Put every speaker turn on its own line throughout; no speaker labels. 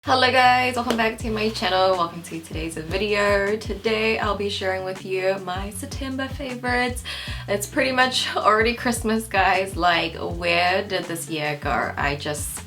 Hello guys, welcome back to my channel. Welcome to today's video. Today I'll be sharing with you my September favorites. It's pretty much already Christmas, guys. Like, where did this year go? I just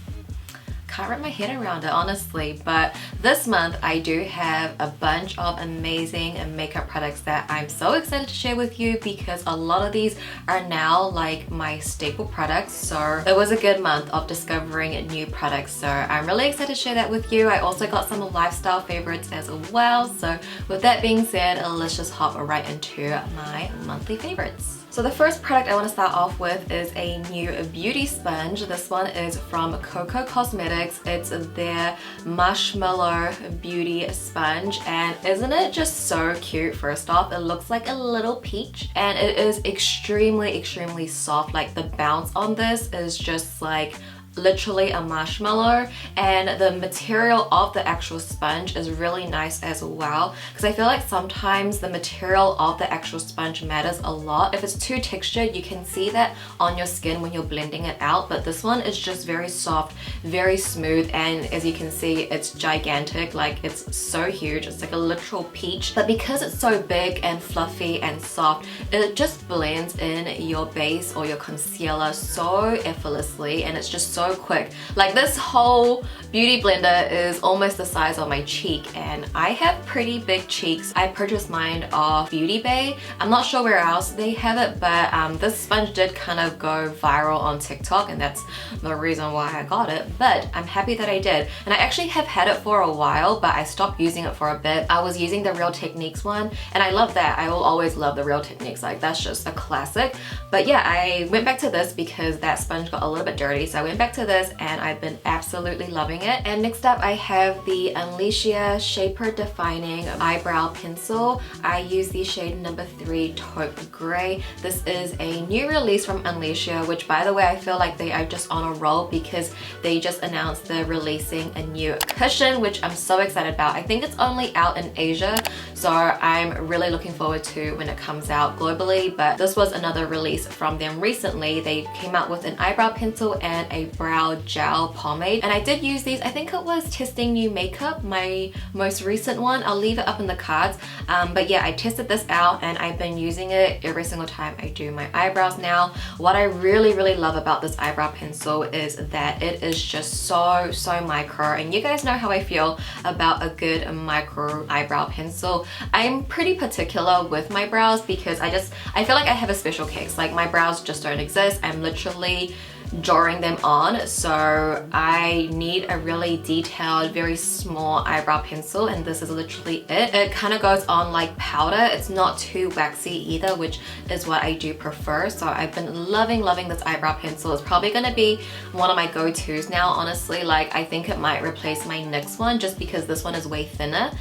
can't wrap my head around it, honestly. But this month I do have a bunch of amazing makeup products that I'm so excited to share with you because a lot of these are now like my staple products. So it was a good month of discovering new products, so I'm really excited to share that with you. I also got some lifestyle favorites as well. So with that being said, let's just hop right into my monthly favorites. So the first product I want to start off with is a new beauty sponge. This one is from Coco Cosmetics. It's their Marshmallow Beauty Sponge, and isn't it just so cute? First off, it looks like a little peach and it is extremely soft. Like, the bounce on this is just like literally a marshmallow, and the material of the actual sponge is really nice as well, because I feel like sometimes the material of the actual sponge matters a lot. If it's too textured, you can see that on your skin when you're blending it out, but this one is just very soft, very smooth, and as you can see, it's gigantic. Like, it's so huge. It's like a literal peach, but because it's so big and fluffy and soft, it just blends in your base or your concealer so effortlessly, and it's just so quick. Like, this whole beauty blender is almost the size of my cheek, and I have pretty big cheeks. I purchased mine off Beauty Bay. I'm not sure where else they have it, but this sponge did kind of go viral on TikTok, and that's the reason why I got it. But I'm happy that I did, and I actually have had it for a while, but I stopped using it for a bit. I was using the Real Techniques one, and I love that. I will always love the Real Techniques. Like, that's just a classic. But yeah, I went back to this because that sponge got a little bit dirty, so I went back to this and I've been absolutely loving it. And next up I have the Unleashia Shaper Defining Eyebrow Pencil. I use the shade number 3 Taupe Grey. This is a new release from Unleashia, which, by the way, I feel like they are just on a roll because they just announced they're releasing a new cushion, which I'm so excited about. I think it's only out in Asia, so I'm really looking forward to when it comes out globally. But this was another release from them recently. They came out with an eyebrow pencil and a brow gel pomade, and I did use these. I think it was testing new makeup, my most recent one. I'll leave it up in the cards, but yeah, I tested this out and I've been using it every single time I do my eyebrows now. What I really love about this eyebrow pencil is that it is just so micro, and you guys know how I feel about a good micro eyebrow pencil. I'm pretty particular with my brows because I feel like I have a special case. Like, my brows just don't exist. I'm literally drawing them on, so I need a really detailed, very small eyebrow pencil, and this is literally it. It kind of goes on like powder. It's not too waxy either, which is what I do prefer. So I've been loving this eyebrow pencil. It's probably gonna be one of my go-tos now, honestly. Like, I think it might replace my NYX one just because this one is way thinner,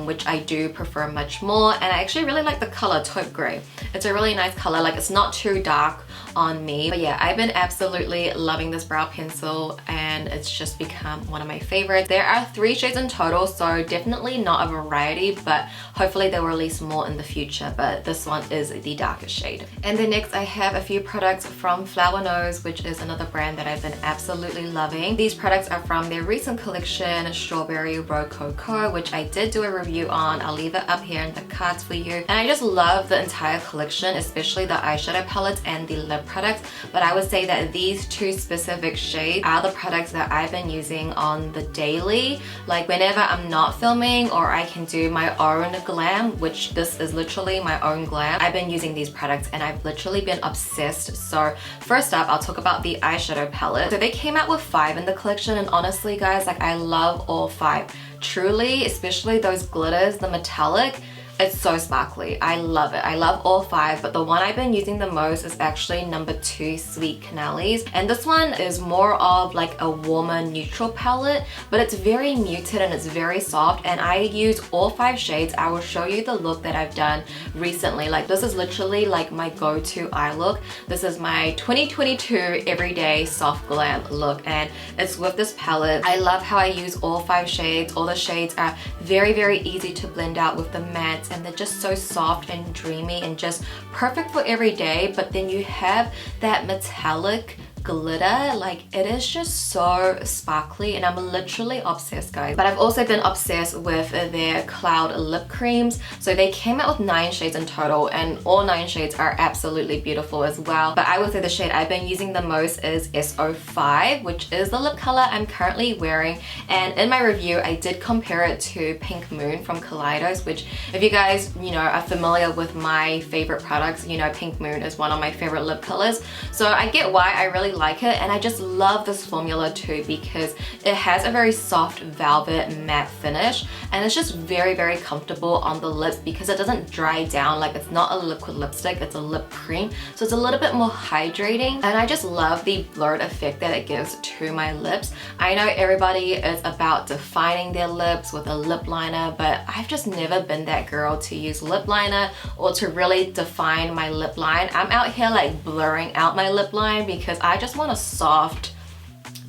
which I do prefer much more. And I actually really like the color Taupe Grey. It's a really nice color. Like, it's not too dark on me. But yeah, I've been absolutely loving this brow pencil, and it's just become one of my favorites. There are 3 shades in total, so definitely not a variety, but hopefully they'll release more in the future. But this one is the darkest shade. And then next I have a few products from Flower Nose, which is another brand that I've been absolutely loving. These products are from their recent collection, Strawberry Rococo, which I did do a review on. I'll leave it up here in the cards for you. And I just love the entire collection, especially the eyeshadow palettes and the lip products. But I would say that these 2 specific shades are the products that I've been using on the daily. Like, whenever I'm not filming or I can do my own glam, which this is literally my own glam, I've been using these products and I've literally been obsessed. So first up, I'll talk about the eyeshadow palette. So they came out with 5 in the collection, and honestly guys, like, I love all 5. Truly, especially those glitters, the metallic. It's so sparkly. I love it. I love all 5, but the one I've been using the most is actually number 2, Sweet Canales. And this one is more of like a warmer neutral palette, but it's very muted and it's very soft, and I use all 5 shades. I will show you the look that I've done recently. Like, this is literally like my go-to eye look. This is my 2022 everyday soft glam look, and it's with this palette. I love how I use all 5 shades. All the shades are very easy to blend out with the matte, and they're just so soft and dreamy and just perfect for every day. But then you have that metallic glitter. Like, it is just so sparkly and I'm literally obsessed, guys. But I've also been obsessed with their cloud lip creams. So they came out with 9 shades in total and all 9 shades are absolutely beautiful as well. But I would say the shade I've been using the most is SO5, which is the lip color I'm currently wearing. And in my review, I did compare it to Pink Moon from Kaleidos, which if you guys, you know, are familiar with my favorite products, you know Pink Moon is one of my favorite lip colors. So I get why I really like it, and I just love this formula too because it has a very soft velvet matte finish and it's just very, very comfortable on the lips because it doesn't dry down. Like, it's not a liquid lipstick, it's a lip cream. So it's a little bit more hydrating and I just love the blurred effect that it gives to my lips. I know everybody is about defining their lips with a lip liner, but I've just never been that girl to use lip liner or to really define my lip line. I'm out here like blurring out my lip line because I just want a soft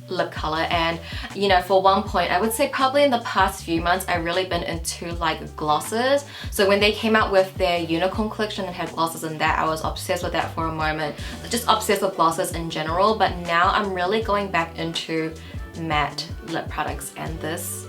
lip color. And you know, for one point, I would say probably in the past few months, I've really been into like glosses. So when they came out with their unicorn collection and had glosses in that, I was obsessed with that for a moment. Just obsessed with glosses in general, but now I'm really going back into matte lip products, and this,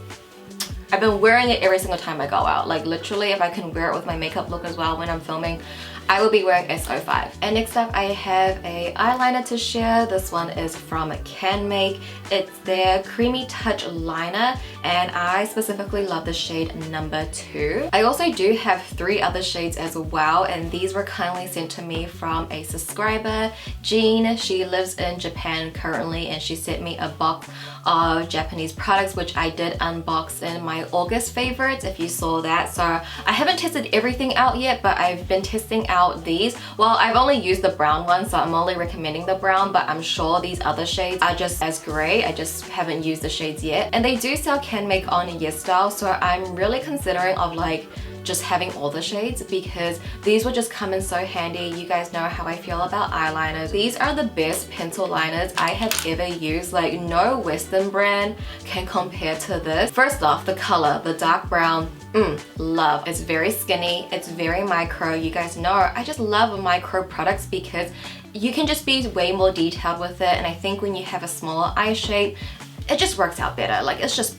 I've been wearing it every single time I go out. Like, literally, if I can wear it with my makeup look as well when I'm filming, I will be wearing SO5. And next up, I have a eyeliner to share. This one is from canmake. It's their Creamy Touch liner, and I specifically love the shade number 2. I also do have 3 other shades as well, and these were kindly sent to me from a subscriber, Jean. She lives in Japan currently, and she sent me a box of Japanese products, which I did unbox in my August favorites, if you saw that. So I haven't tested everything out yet, but I've been testing out these. Well, I've only used the brown one, so I'm only recommending the brown, but I'm sure these other shades are just as great. I just haven't used the shades yet. And they do sell canmake on YesStyle, so I'm really considering of like just having all the shades because these will just come in so handy. You guys know how I feel about eyeliners. These are the best pencil liners I have ever used. Like, no Western brand can compare to this. First off, the color, the dark brown, love. It's very skinny, it's very micro. You guys know I just love micro products because you can just be way more detailed with it, and I think when you have a smaller eye shape, it just works out better. Like, it's just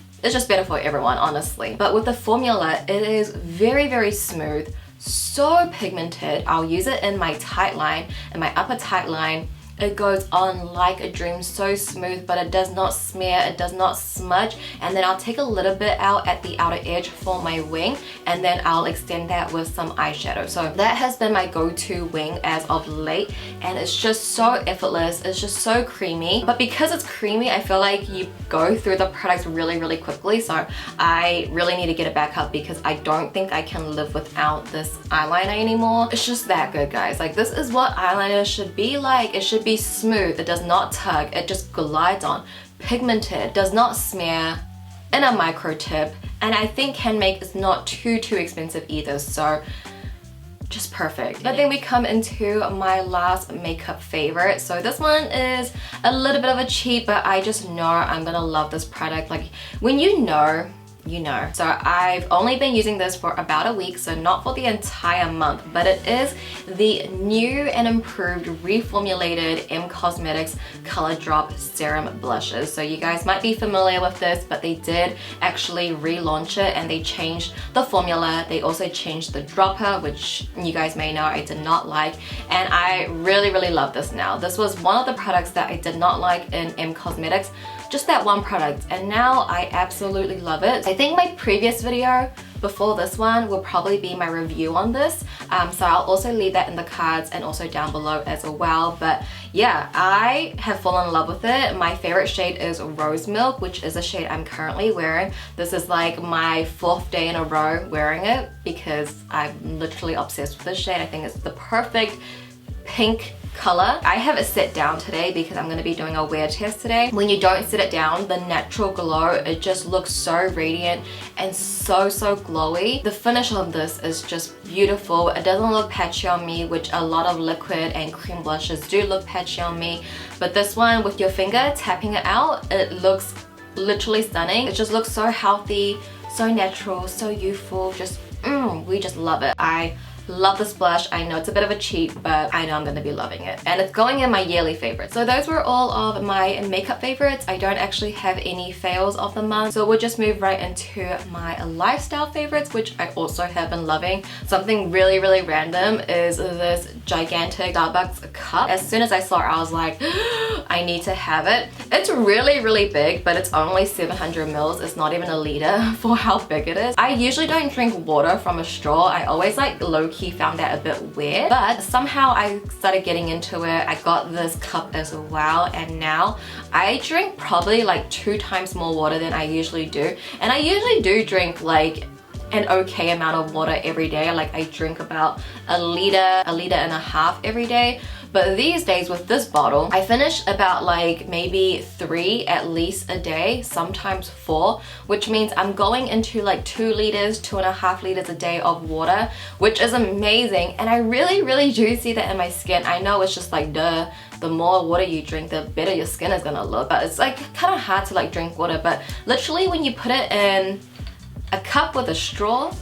better for everyone, honestly. But with the formula, it is very, very smooth, so pigmented. I'll use it in my tight line, in my upper tight line. It goes on like a dream, so smooth, but it does not smear, it does not smudge. And then I'll take a little bit out at the outer edge for my wing, and then I'll extend that with some eyeshadow. So that has been my go-to wing as of late, and it's just so effortless, it's just so creamy. But because it's creamy, I feel like you go through the products really, really quickly. So I really need to get it back up because I don't think I can live without this eyeliner anymore. It's just that good, guys. Like, this is what eyeliner should be like. It should be smooth, it does not tug, it just glides on, pigmented, does not smear, in a micro tip, and I think canmake is not too expensive either, so just perfect. But then we come into my last makeup favorite. So this one is a little bit of a cheat, but I just know I'm gonna love this product. Like, when you know, you know. So I've only been using this for about a week, so not for the entire month, but it is the new and improved reformulated M Cosmetics Color Drop Serum Blushes. So you guys might be familiar with this, but they did actually relaunch it and they changed the formula. They also changed the dropper, which you guys may know I did not like, and I really love this now. This was one of the products that I did not like in M Cosmetics, just that one product, and now I absolutely love it. I think my previous video before this one will probably be my review on this, so I'll also leave that in the cards and also down below as well. But yeah, I have fallen in love with it. My favorite shade is Rose Milk, which is a shade I'm currently wearing. This is like my 4th day in a row wearing it because I'm literally obsessed with this shade. I think it's the perfect pink color. I have it set down today because I'm going to be doing a wear test today. When you don't set it down, the natural glow, it just looks so radiant and so glowy. The finish of this is just beautiful. It doesn't look patchy on me, which a lot of liquid and cream blushes do look patchy on me, but this one, with your finger tapping it out, it looks literally stunning. It just looks so healthy, so natural, so youthful. Just we just love it. I Love this blush. I know it's a bit of a cheat, but I know I'm gonna be loving it. And it's going in my yearly favorites. So those were all of my makeup favorites. I don't actually have any fails of the month. So we'll just move right into my lifestyle favorites, which I also have been loving. Something really, really random is this gigantic Starbucks cup. As soon as I saw it, I was like, I need to have it. It's really, really big, but it's only 700 mils. It's not even a liter for how big it is. I usually don't drink water from a straw. I always like low-key found that a bit weird, but somehow I started getting into it. I got this cup as well, and now I drink probably like 2 times more water than I usually do. And I usually do drink like an okay amount of water every day. Like I drink about a liter and a half every day. But these days with this bottle, I finish about like maybe 3 at least a day, sometimes 4, which means I'm going into like 2 liters, 2.5 liters a day of water, which is amazing. And I really, really do see that in my skin. I know it's just like duh, the more water you drink, the better your skin is gonna look. But it's like kind of hard to like drink water, but literally when you put it in a cup with a straw,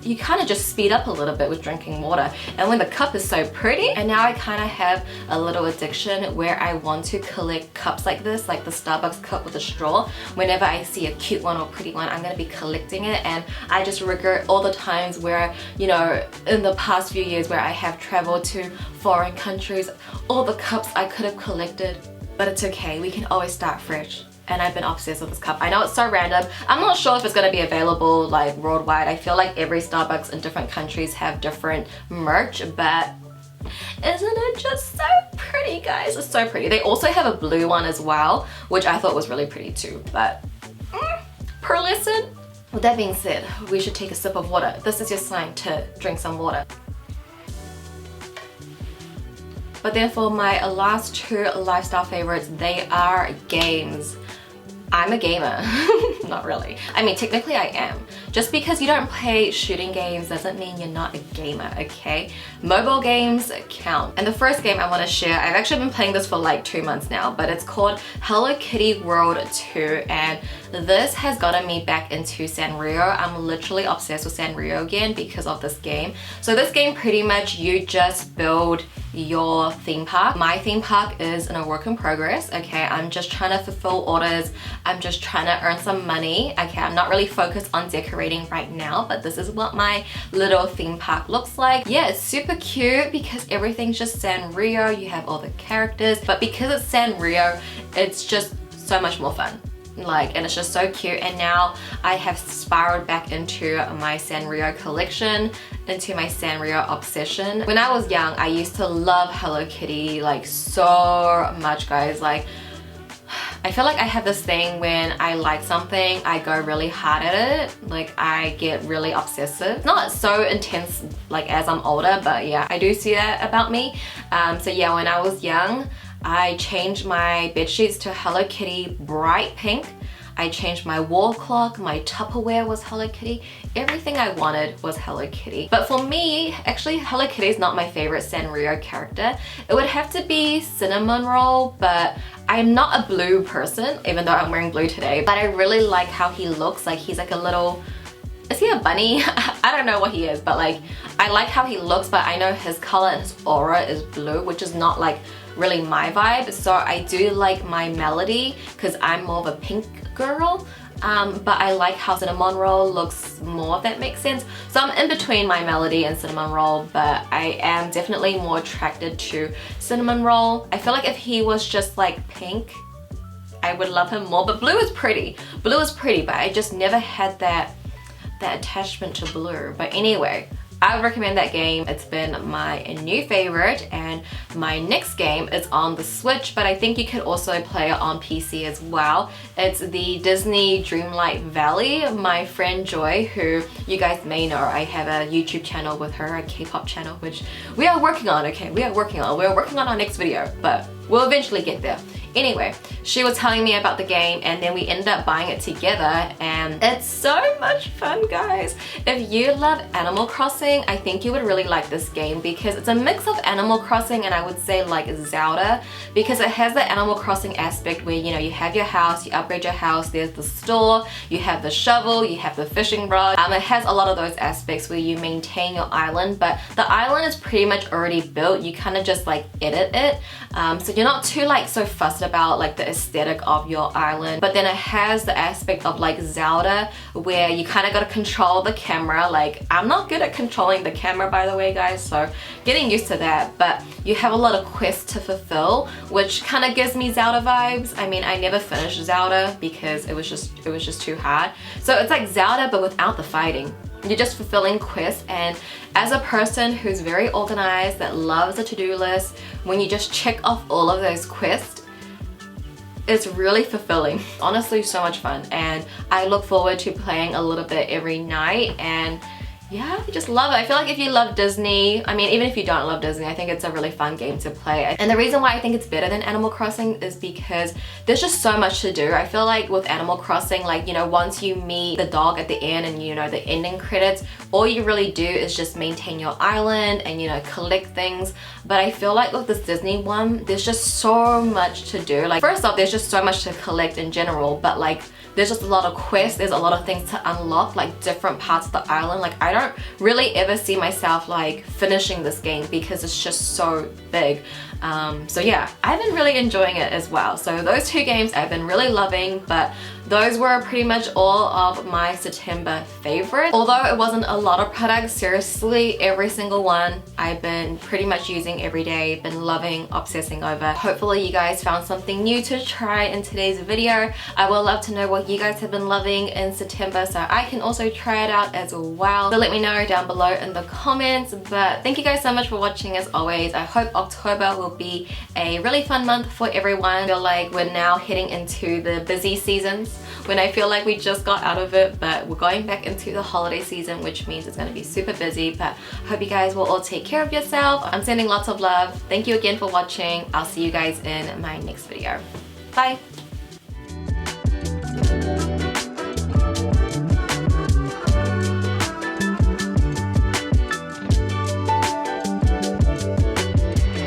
you kind of just speed up a little bit with drinking water. And when the cup is so pretty, and now I kind of have a little addiction where I want to collect cups like this, like the Starbucks cup with a straw. Whenever I see a cute one or pretty one, I'm gonna be collecting it. And I just regret all the times where, you know, in the past few years where I have traveled to foreign countries, all the cups I could have collected. But it's okay, we can always start fresh. And I've been obsessed with this cup. I know it's so random. I'm not sure if it's gonna be available like worldwide. I feel like every Starbucks in different countries have different merch, but isn't it just so pretty, guys? It's so pretty. They also have a blue one as well, which I thought was really pretty too, but per lesson. With that being said, we should take a sip of water. This is your sign to drink some water. But then for my last 2 lifestyle favorites, they are games. I'm a gamer. Not really. I mean, technically I am. Just because you don't play shooting games doesn't mean you're not a gamer, okay? Mobile games count. And the first game I want to share, I've actually been playing this for like 2 months now, but it's called Hello Kitty World 2, and this has gotten me back into Sanrio. I'm literally obsessed with Sanrio again because of this game. So this game, pretty much you just build your theme park. My theme park is in a work in progress, okay? I'm just trying to fulfill orders. I'm just trying to earn some money, okay? I'm not really focused on decorating right now, but this is what my little theme park looks like. Yeah, it's super cute because everything's just Sanrio. You have all the characters, but because it's Sanrio, it's just so much more fun. Like, and it's just so cute. And now I have spiraled back into my Sanrio collection, into my Sanrio obsession. When I was young, I used to love Hello Kitty like so much, guys. Like, I feel like I have this thing when I like something, I go really hard at it. Like, I get really obsessive. Not so intense like as I'm older, but yeah, I do see that about me. So yeah, when I was young, I changed my bed sheets to Hello Kitty bright pink. I changed my wall clock, my Tupperware was Hello Kitty. Everything I wanted was Hello Kitty. But for me, actually Hello Kitty is not my favorite Sanrio character. It would have to be Cinnamon Roll, but I'm not a blue person, even though I'm wearing blue today. But I really like how he looks. Like, he's like a little, is he a bunny? I don't know what he is, but like, I like how he looks, but I know his color and his aura is blue, which is not like really my vibe. So I do like my Melody because I'm more of a pink girl, but I like how Cinnamon Roll looks more, if that makes sense. So I'm in between my Melody and Cinnamon Roll, but I am definitely more attracted to Cinnamon Roll. I feel like if he was just like pink, I would love him more, but blue is pretty. Blue is pretty, but I just never had that attachment to blue. But anyway, I would recommend that game. It's been my new favorite, and my next game is on the Switch, but I think you can also play it on PC as well. It's the Disney Dreamlight Valley. My friend Joy, who you guys may know, I have a YouTube channel with her, a K-pop channel, which we are working on, okay? We're working on our next video, but we'll eventually get there. Anyway, she was telling me about the game and then we ended up buying it together, and it's so much fun, guys. If you love Animal Crossing, I think you would really like this game because it's a mix of Animal Crossing and I would say like Zelda, because it has the Animal Crossing aspect where, you know, you have your house, you upgrade your house, there's the store, you have the shovel, you have the fishing rod. It has a lot of those aspects where you maintain your island, but the island is pretty much already built. You kind of just like edit it, so you're not too like so fussed about like the aesthetic of your island. But then it has the aspect of like Zelda where you kind of got to control the camera. Like, I'm not good at controlling the camera, by the way, guys, so getting used to that. But you have a lot of quests to fulfill, which kind of gives me Zelda vibes. I mean, I never finished Zelda because it was just too hard. So it's like Zelda but without the fighting. You're just fulfilling quests, and as a person who's very organized, that loves a to-do list, when you just check off all of those quests, it's really fulfilling. Honestly, so much fun, and I look forward to playing a little bit every night. And yeah, I just love it. I feel like if you love Disney, I mean, even if you don't love Disney, I think it's a really fun game to play. And the reason why I think it's better than Animal Crossing is because there's just so much to do. I feel like with Animal Crossing, like, you know, once you meet the dog at the end and, you know, the ending credits, all you really do is just maintain your island and, you know, collect things. But I feel like with this Disney one, there's just so much to do. Like, first off, there's just so much to collect in general, but like, there's just a lot of quests, there's a lot of things to unlock, like different parts of the island. Like, I don't really ever see myself like finishing this game because it's just so big. So yeah, I've been really enjoying it as well. So those two games I've been really loving, but those were pretty much all of my September favorites. Although it wasn't a lot of products, seriously, every single one I've been pretty much using every day, been loving, obsessing over. Hopefully you guys found something new to try in today's video. I would love to know what you guys have been loving in September so I can also try it out as well. So let me know down below in the comments. But thank you guys so much for watching as always. I hope October will be a really fun month for everyone. I feel like we're now heading into the busy seasons when I feel like we just got out of it, but we're going back into the holiday season, which means it's going to be super busy. But I hope you guys will all take care of yourself. I'm sending lots of love. Thank you again for watching. I'll see you guys in my next video. Bye.